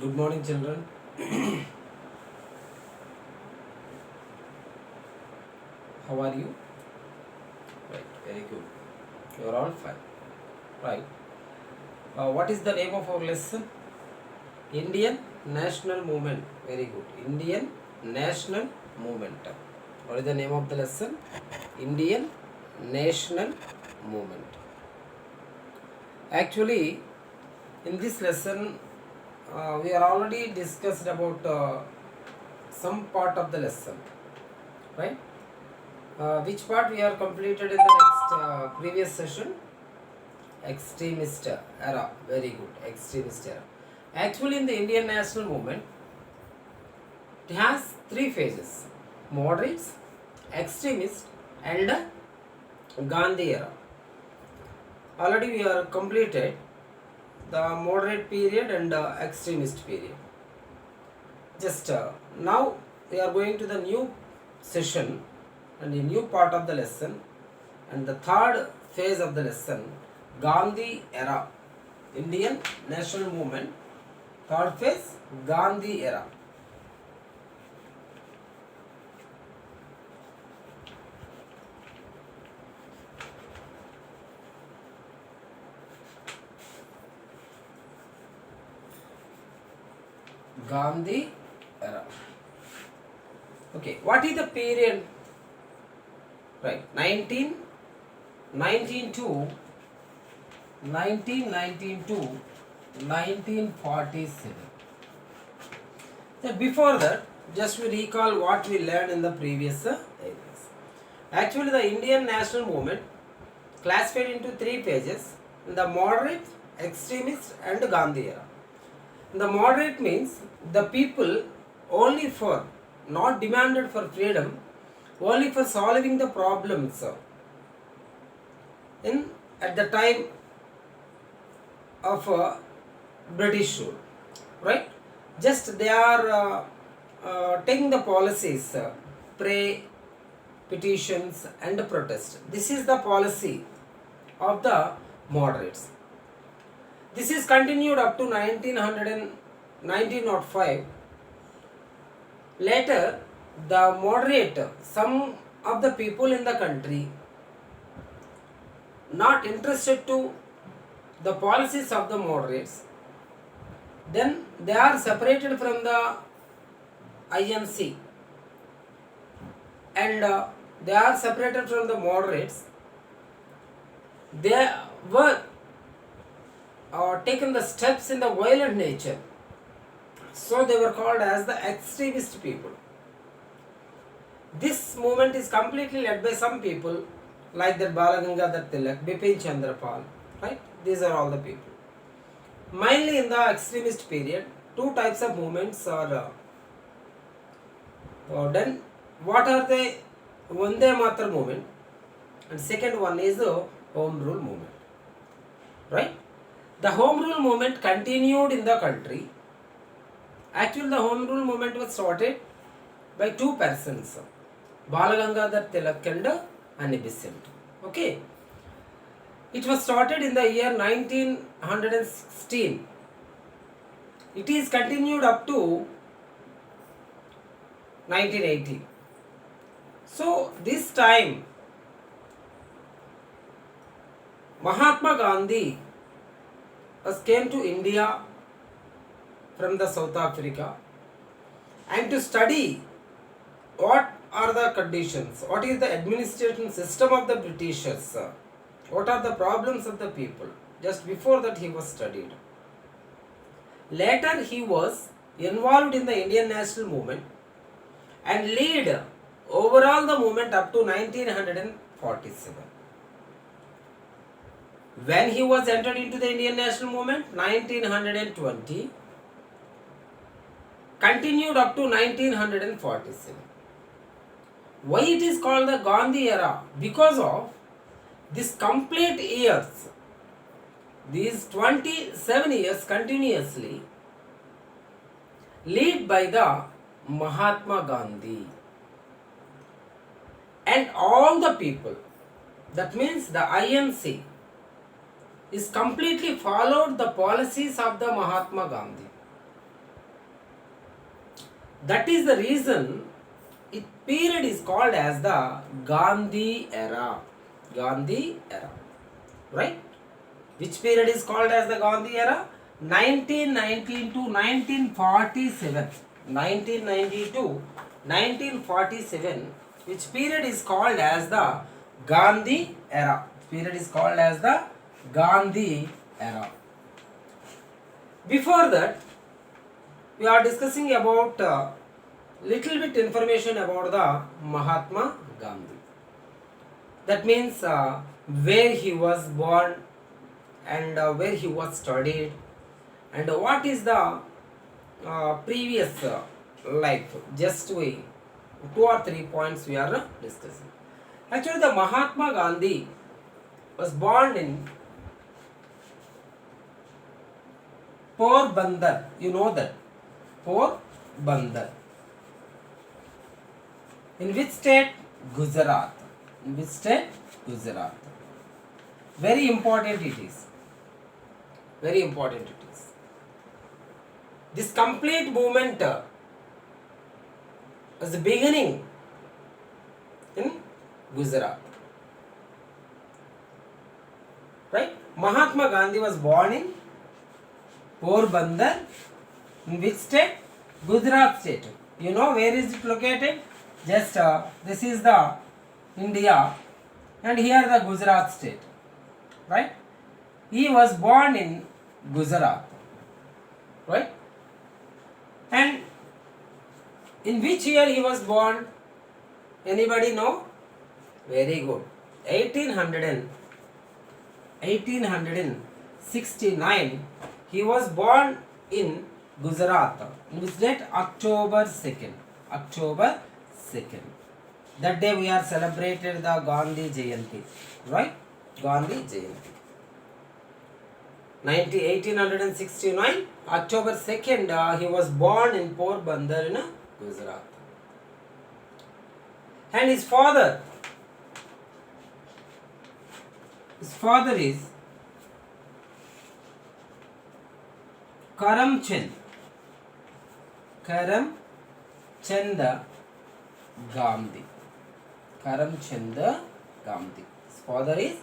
Good morning, children. How are you? Right, very good. You are all fine. Right. What is the name of our lesson? Indian National Movement. Very good. Indian National Movement. What is the name of the lesson? Indian National Movement. Actually, in this lesson, we are already discussed about some part of the lesson, right? Which part we are completed in the next previous session? Extremist era. Very good. Extremist era. Actually, in the Indian national movement, it has three phases: moderates, extremist, and Gandhi era. Already we are completed the moderate period and extremist period. Just now we are going to the new session and the new part of the lesson, and the third phase of the lesson, Gandhi era. Indian national movement. Third phase, Gandhi era. Gandhi era. Okay, what is the period? Right, 1919 to 1947. Before that, just we recall what we learned in the previous areas. Actually, the Indian national movement classified into three phases: the moderate, extremist, and Gandhi era. The moderate means the people only for, not demanded for freedom, only for solving the problems in at the time of British rule, right? Just they are taking the policies, pray, petitions, and protest. This is the policy of the moderates. This is continued up to 1905. Later, the moderate, some of the people in the country not interested to the policies of the moderates, then they are separated from the INC, and they are separated from the moderates. They were taken the steps in the violent nature, so they were called as the extremist people. This movement is completely led by some people like that Balagangadhar Tilak, Bipin Chandrapal, right? These are all the people. Mainly in the extremist period, two types of movements are done. What are they? Vande Matra movement, and second one is the Home Rule movement, right? The Home Rule movement continued in the country. Actually, the Home Rule movement was started by two persons, Balagangadhar Tilak and Annie Besant. Okay. It was started in the year 1916. It is continued up to 1980. So, this time, Mahatma Gandhi came to India from the South Africa, and to study what are the conditions, what is the administration system of the Britishers, what are the problems of the people. Just before that he was studied. Later he was involved in the Indian national movement and lead overall the movement up to 1947. When he was entered into the Indian national movement, 1920, continued up to 1947. Why it is called the Gandhi era? Because of this complete years, these 27 years continuously led by the Mahatma Gandhi and all the people. That means the INC is completely followed the policies of the Mahatma Gandhi. That is the reason it period is called as the Gandhi era. Gandhi era. Right? Which period is called as the Gandhi era? 1919 to 1947. 1990 to 1947. Which period is called as the Gandhi era? Period is called as the Gandhi era. Before that, we are discussing about little bit information about the Mahatma Gandhi. That means where he was born and where he was studied and what is the previous life. Just we 2 or 3 points we are discussing. Actually, the Mahatma Gandhi was born in Porbandar. You know that. Porbandar. In which state? Gujarat. In which state? Gujarat. Very important it is. Very important it is. This complete movement was the beginning in Gujarat. Right? Mahatma Gandhi was born in Porbandar. In which state? Gujarat state. You know where is it located? Just this is the India and here the Gujarat state. Right? He was born in Gujarat. Right? And in which year he was born? Anybody know? Very good. 1869. He was born in Gujarat. In which date? October 2nd. October 2nd. That day we are celebrated the Gandhi Jayanti. Right? Gandhi Jayanti. 1869, October 2nd, he was born in Porbandar in Gujarat. And his father is Karamchand Gandhi. Karamchand Gandhi. His father is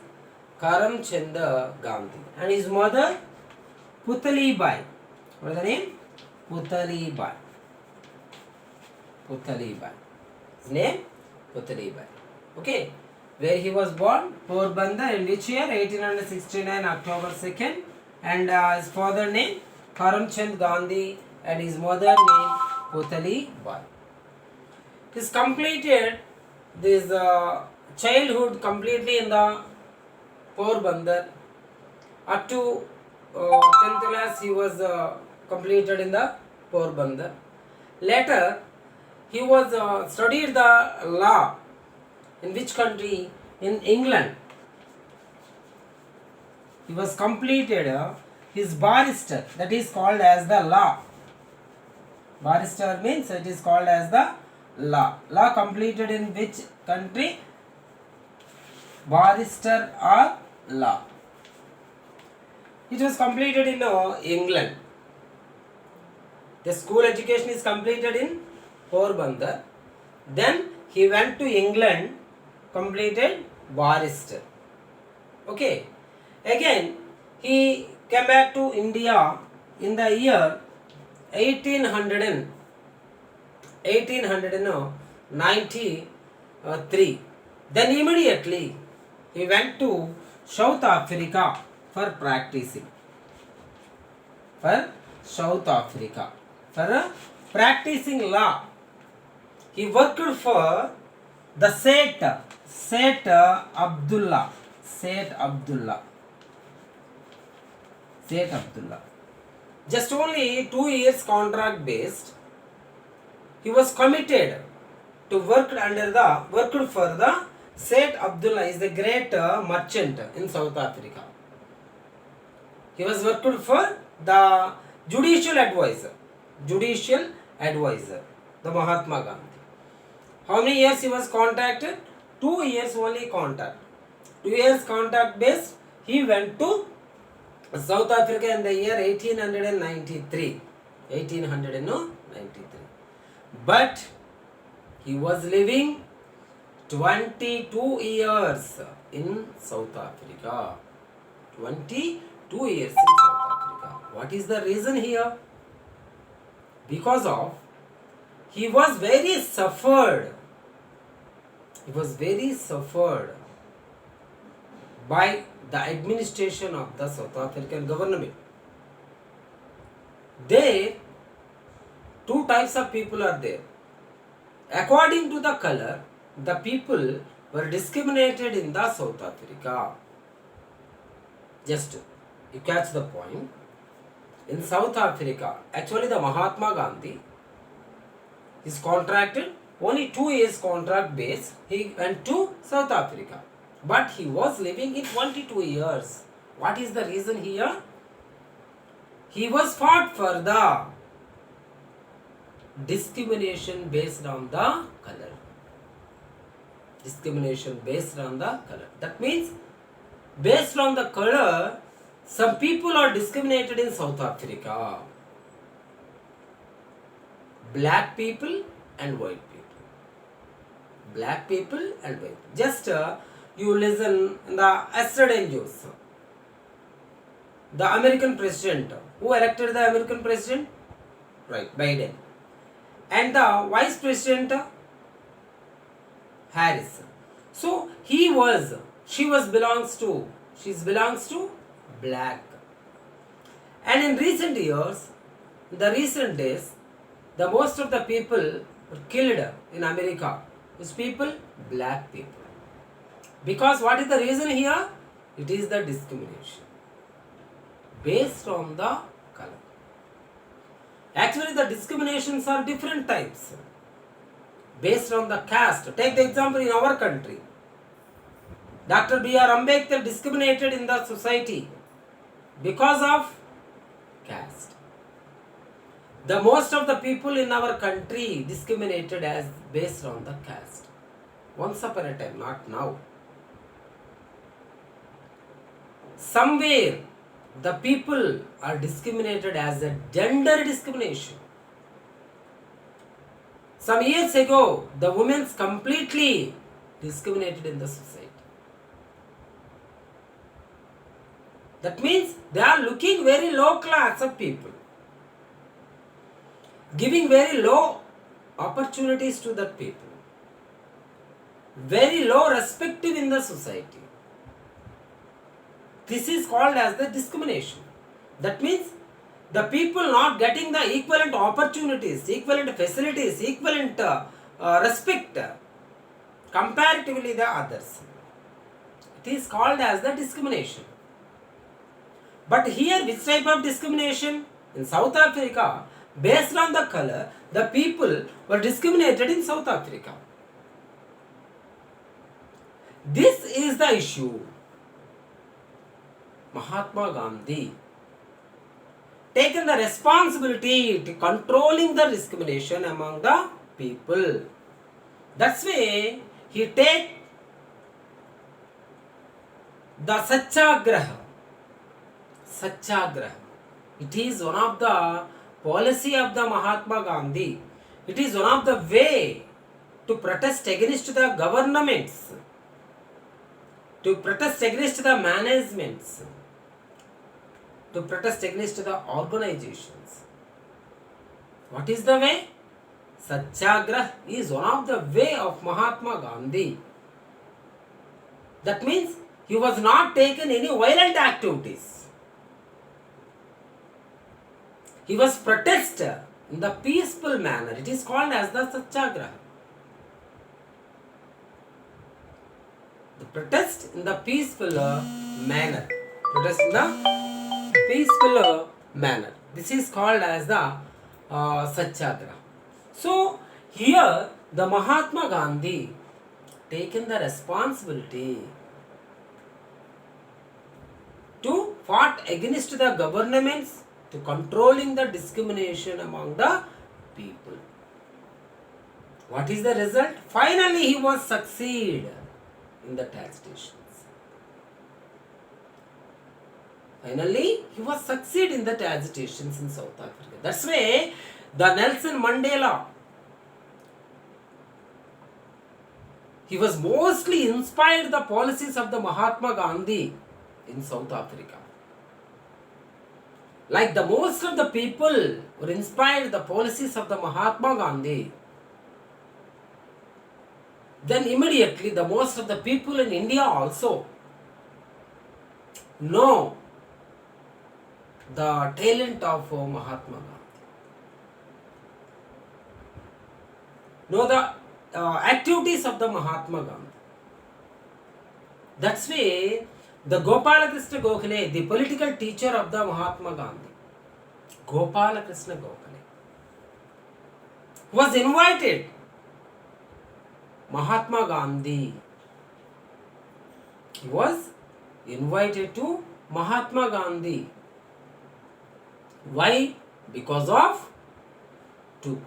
Karamchand Gandhi. And his mother, Putali Bai. What is the name? Putali Bai. Putali Bai. His name? Putali Bai. Okay. Where he was born? Porbandar. In which year? 1869, October 2nd. And his father name? Karamchand Gandhi. And his mother name? Putali Bai. He's completed this childhood completely in the Porbandar. Up to 10th class he was completed in the Porbandar. Later he was studied the law. In which country? In England. He was completed his barrister, that is called as the law. Barrister means it is called as the law. Law completed in which country? Barrister or law. It was completed in England. The school education is completed in Porbandar. Then he went to England, completed barrister. Okay. Again, he came back to India in the year 1893. Then immediately he went to South Africa for practicing. For South Africa. For practicing law. He worked for the Seth Abdullah. Just only 2 years contract based. He was committed to work for the Seth Abdullah is the great merchant in South Africa. He was working for the judicial advisor, the Mahatma Gandhi. How many years he was contacted? 2 years only contact. 2 years contact based. He went to South Africa in the year 1893. But he was living 22 years in South Africa. 22 years in South Africa. What is the reason here? Because of he was very suffered. He was very suffered by the administration of the South African government. There, two types of people are there. According to the color, the people were discriminated in the South Africa. Just you catch the point. In South Africa, actually the Mahatma Gandhi is contracted only 2 years contract base. He went to South Africa, but he was living in 22 years. What is the reason here? He was fought for the discrimination based on the color. Discrimination based on the color. That means based on the color, some people are discriminated in South Africa. Black people and white people. Black people and white. Just you listen in the yesterday news. The American president. Who elected the American president? Right, Biden. And the vice president, Harris. So she belongs to black. And in recent years, the recent days, the most of the people were killed in America. These people, black people. Because what is the reason here? It is the discrimination based on the color. Actually, the discriminations are different types based on the caste. Take the example in our country. Dr. B.R. Ambedkar discriminated in the society because of caste. The most of the people in our country discriminated as based on the caste. Once upon a time, not now. Somewhere the people are discriminated as a gender discrimination. Some years ago, the women completely discriminated in the society. That means they are looking very low class of people, giving very low opportunities to that people, very low respective in the society. This is called as the discrimination. That means the people not getting the equivalent opportunities, equivalent facilities, equivalent respect comparatively the others. It is called as the discrimination. But here, which type of discrimination? In South Africa, based on the color, the people were discriminated in South Africa. This is the issue. Mahatma Gandhi taken the responsibility to controlling the discrimination among the people. That's why he take the Satyagraha. Satyagraha. It is one of the policy of the Mahatma Gandhi. It is one of the way to protest against the governments, to protest against the managements, to protest against the organizations. What is the way? Satyagraha is one of the way of Mahatma Gandhi. That means he was not taken any violent activities. He was protest in the peaceful manner. It is called as the Satyagraha. The protest in the peaceful manner. Protest in the peaceful manner. This is called as the Satyagraha. So here the Mahatma Gandhi taken the responsibility to fight against the governments, to controlling the discrimination among the people. What is the result? Finally he was succeed in the taxations. Finally, he was succeed in the agitations in South Africa. That's why the Nelson Mandela He was mostly inspired the policies of the Mahatma Gandhi in South Africa. Like the most of the people were inspired the policies of the Mahatma Gandhi, then immediately the most of the people in India also know the talent of Mahatma Gandhi, know the activities of the Mahatma Gandhi. That's why the Gopalakrishna Gokhale, the political teacher of the Mahatma Gandhi, Gopalakrishna Gokhale, was invited Mahatma Gandhi. He was invited to Mahatma Gandhi. Why? Because of to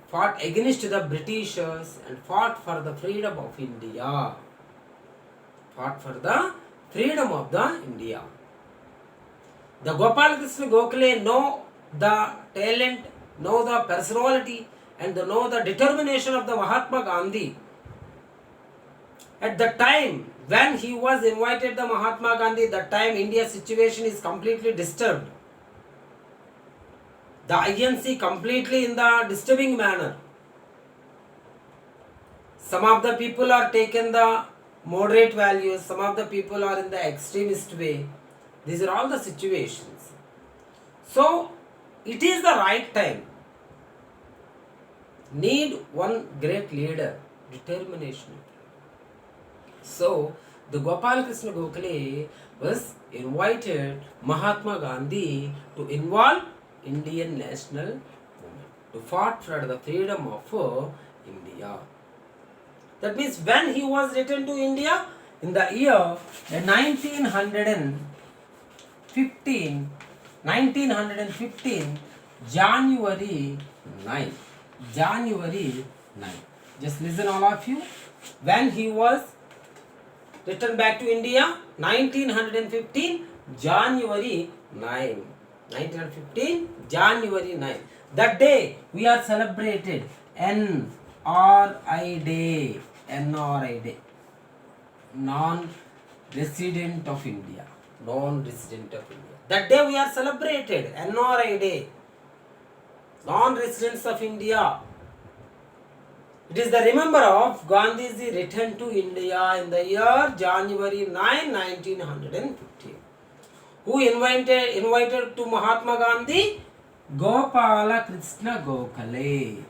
fought against the Britishers and fought for the freedom of India. Fought for the freedom of the India. The Gopalakrishna Gokhale know the talent, know the personality, and know the determination of the Mahatma Gandhi. At the time when he was invited the Mahatma Gandhi, that time India's situation is completely disturbed. The INC completely in the disturbing manner. Some of the people are taken the moderate values, some of the people are in the extremist way. These are all the situations. So, it is the right time. Need one great leader, determination. So, the Gopalakrishna Gokhale was invited Mahatma Gandhi to involve Indian national movement, to fight for the freedom of India. That means when he was returned to India in the year 1915, January 9. January 9. Just listen all of you. When he was returned back to India, 1915, January 9. 1915, January 9. That day we are celebrated NRI Day. NRI Day. Non-resident of India. Non-resident of India. That day we are celebrated NRI Day. Non-residents of India. It is the remember of Gandhi's return to India in the year January 9, 1915. Who invited to Mahatma Gandhi? Gopalakrishna Gokhale.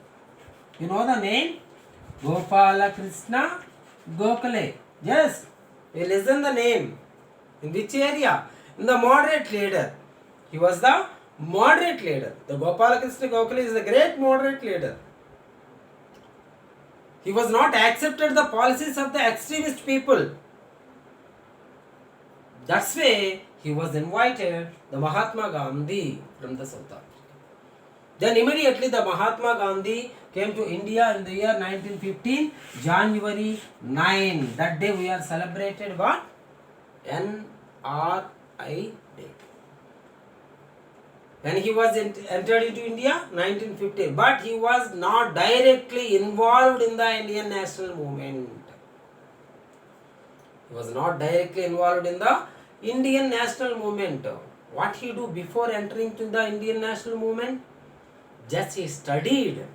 You know the name? Gopalakrishna Gokhale. Yes. You listen the name. In which area? In the moderate leader. He was the moderate leader. The Gopalakrishna Gokhale is the great moderate leader. He was not accepted the policies of the extremist people. That's why he was invited the Mahatma Gandhi from the South Africa. Then immediately the Mahatma Gandhi came to India in the year 1915, January 9. That day we are celebrated what? NRI Day. When he was entered into India, 1915. But he was not directly involved in the Indian national movement. He was not directly involved in the Indian national movement. What he do before entering to the Indian national movement? Just he studied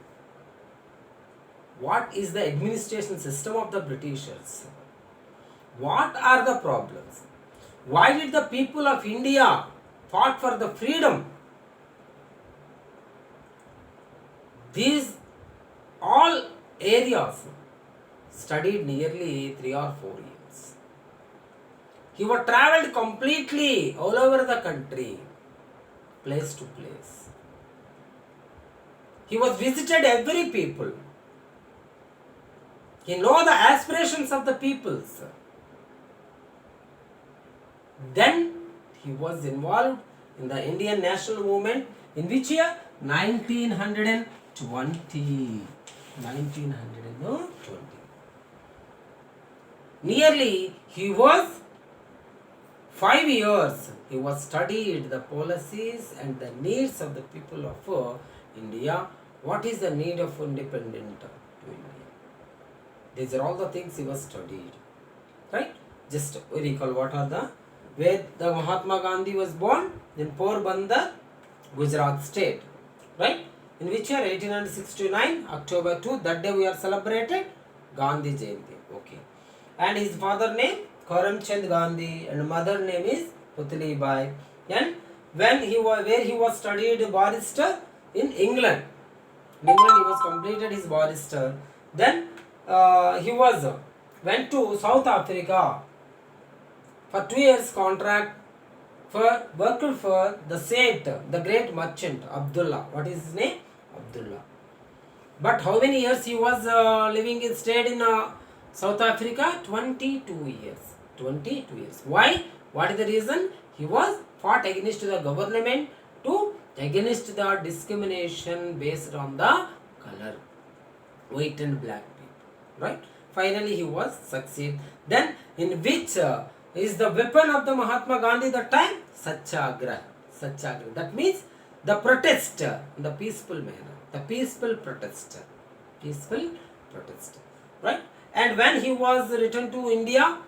what is the administration system of the Britishers. What are the problems? Why did the people of India fought for the freedom? These all areas studied nearly 3 or 4 years. He was travelled completely all over the country, place to place. He was visited every people. He know the aspirations of the peoples. Then he was involved in the Indian national movement in which year? 1920. 1920. Nearly he was 5 years. He was studied the policies and the needs of the people of India. What is the need of independent to India? These are all the things he was studied. Right? Just recall what are the where the Mahatma Gandhi was born in Porbandar, Gujarat state. Right? In which year? 1869, October 2. That day we are celebrated Gandhi Jayanti. Okay. And his father name Karamchand Gandhi and mother name is Putli Bai. And when he was where he was studied barrister in England. In England he was completed his barrister. Then he was went to South Africa for 2 years contract for worked for the Seth, the great merchant Abdullah. What is his name? Abdullah. But how many years he was living in stayed in South Africa? 22 years. 22 years. Why? What is the reason? He was fought against the government to against the discrimination based on the color, white and black people. Right? Finally, he was succeed. Then, in which is the weapon of the Mahatma Gandhi that time? Satyagraha. Satyagraha. That means the protest in the peaceful manner. The peaceful protest. Peaceful protest. Right? And when he was returned to India,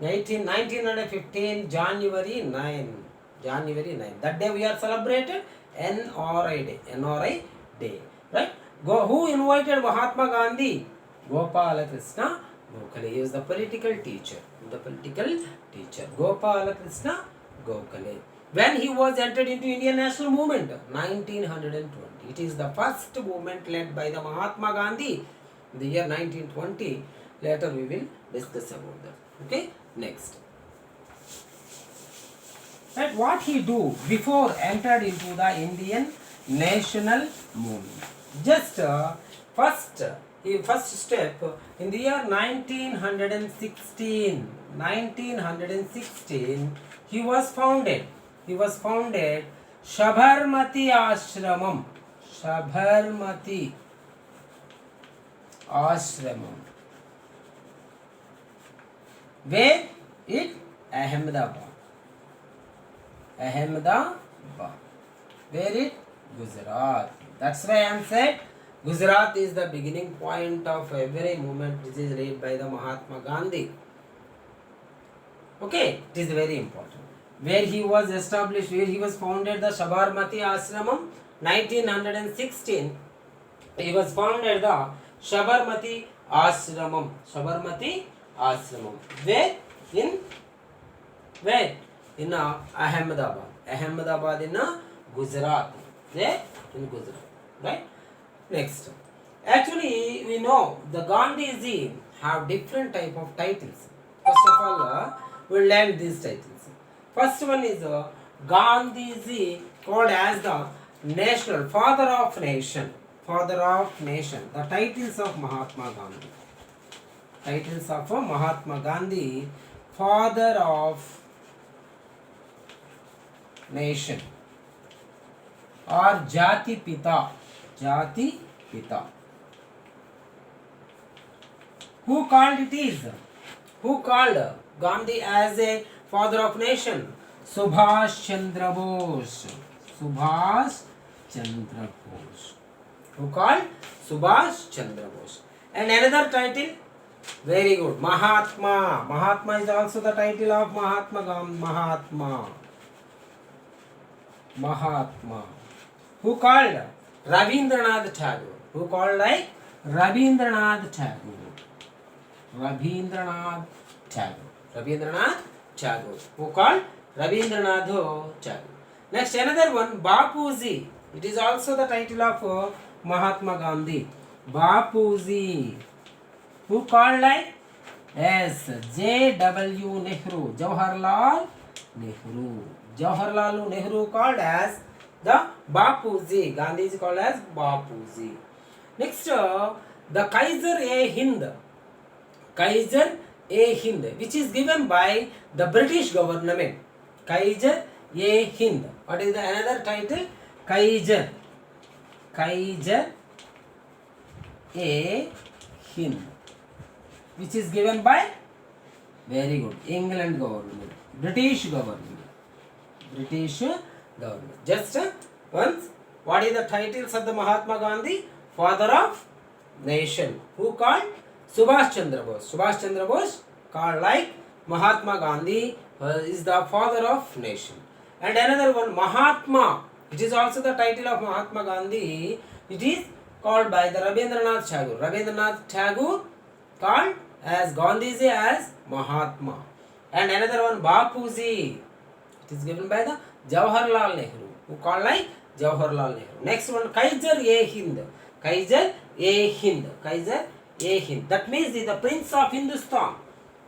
1915, January 9. January 9. That day we are celebrated NRI Day. NRI Day. Right? Who invited Mahatma Gandhi? Gopala Krishna Gokhale. He was the political teacher. The political teacher. Gopala Krishna Gokhale. When he was entered into Indian National Movement, 1920. It is the first movement led by the Mahatma Gandhi in the year 1920. Later we will discuss about that. Okay? Next. Right, what he do before entered into the Indian National Movement? Just first step in the year 1916. 1916 he was founded. He was founded Sabarmati Ashramam. Sabarmati Ashramam. Where? It? Ahmedabad. Ahmedabad. Where it? Gujarat. That's why I am said Gujarat is the beginning point of every movement which is led by the Mahatma Gandhi. Okay, it is very important. Where he was established, where he was founded the Sabarmati Ashramam, 1916. He was founded the Sabarmati Ashramam. Sabarmati Ashramam. Where? In Ahmedabad. Ahmedabad in Gujarat. There in Gujarat. Right? Next. Actually, we know the Gandhiji have different type of titles. First of all, we'll learn these titles. First one is Gandhiji called as the National Father of Nation. Father of Nation. The titles of Mahatma Gandhi. Titles of Mahatma Gandhi. Father of Nation. Or Jati Pita. Jati Pita. Who called it is? Who called Gandhi as a father of nation? Subhash Chandra Bose. Subhash Chandra Bose. Who called? Subhash Chandra Bose. And another title? Very good. Mahatma. Mahatma is also the title of Mahatma Gandhi. Mahatma. Who called? Rabindranath Tagore. Who called like? Rabindranath Tagore. Rabindranath Tagore. Rabindranath Tagore. Who called? Rabindranath Tagore. Next, another one, Bapuji. It is also the title of Mahatma Gandhi. Bapuji. Who called like? Yes, J.W. Nehru. Jawaharlal Nehru. Jawaharlal Nehru called as the Bapuji. Gandhi is called as Bapuji. Next, the Kaiser-e-Hind. Kaiser-e-Hind, which is given by the British government. Kaiser-e-Hind. What is the another title? Kaiser. Kaiser-e-Hind. Which is given by? Very good. England government. British government. British government. Just once, what is the titles of the Mahatma Gandhi? Father of Nation. Who called? Subhash Chandra Bose. Subhash Chandra Bose called like Mahatma Gandhi is the father of nation. And another one, Mahatma. It is also the title of Mahatma Gandhi. It is called by the Rabindranath Tagore. Rabindranath Tagore called as Gandhiji as Mahatma. And another one, Bapuji. It is given by the Jawaharlal Nehru, who called like Jawaharlal Nehru. Next one, Kaiser-e-Hind. Kaiser-e-Hind. Kaiser-e-Hind. That means he is the Prince of Hindustan.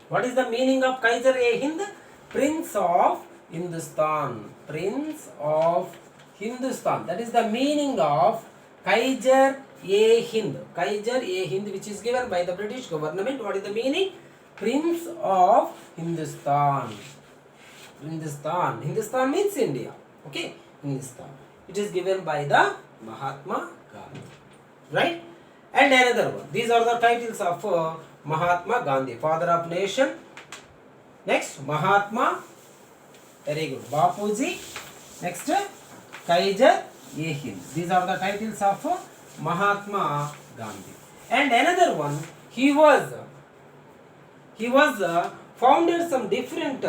What is the meaning of Kaiser-e-Hind? Prince of Hindustan. Prince of Hindustan. That is the meaning of Kaiser-e-Hind. Kaiser-e-Hind, which is given by the British government. What is the meaning? Prince of Hindustan. Hindustan. Hindustan means India. Okay? Hindustan. It is given by the Mahatma Gandhi. Right? And another one. These are the titles of Mahatma Gandhi, father of nation. Next, Mahatma. Very good. Bapuji. Next, Kaiser-e-Hind. These are the titles of Mahatma Gandhi. And another one, he was founded some different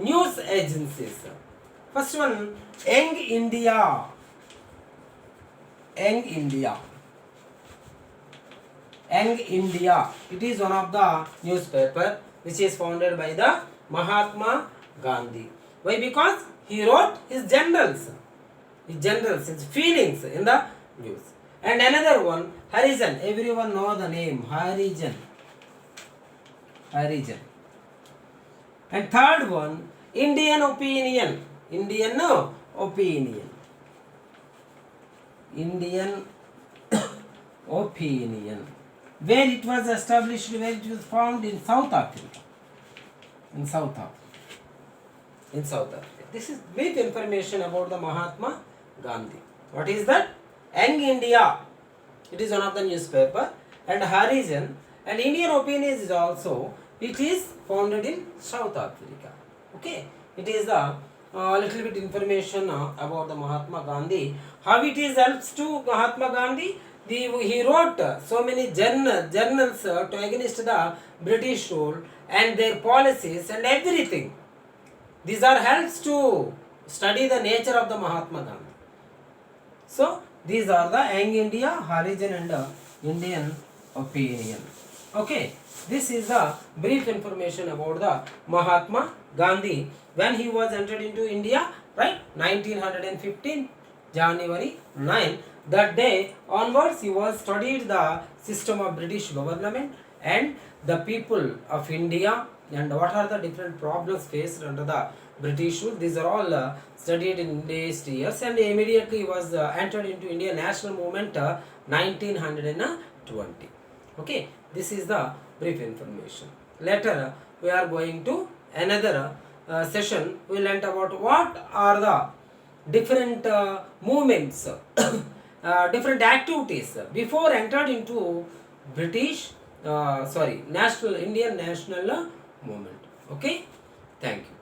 news agencies. First one, Young India. Young India. Young India. It is one of the newspaper which is founded by the Mahatma Gandhi. Why? Because he wrote his journals, his feelings in the news. And another one, Harijan. Everyone know the name Harijan. Harijan. And third one, Indian Opinion. Indian Opinion. Indian Opinion. Where it was established, where it was found in South Africa. In South Africa. In South Africa. This is brief information about the Mahatma Gandhi. What is that? Young India. It is one of the newspaper. And Harijan. And Indian Opinion is also, it is founded in South Africa. Okay. It is a little bit information about the Mahatma Gandhi. How it is helps to Mahatma Gandhi? He wrote so many journals to against the British rule and their policies and everything. These are helps to study the nature of the Mahatma Gandhi. So, these are the Young India, Harijan and Indian Opinion. Okay, this is the brief information about the Mahatma Gandhi when he was entered into India, right? 1915, January 9. That day onwards, he was studied the system of British government and the people of India and what are the different problems faced under the British rule. These are all studied in these years, and immediately he was entered into Indian national movement 1920. Okay, this is the brief information. Later we are going to another session. We learnt about what are the different movements, different activities before entered into British, Indian national movement. Okay, thank you.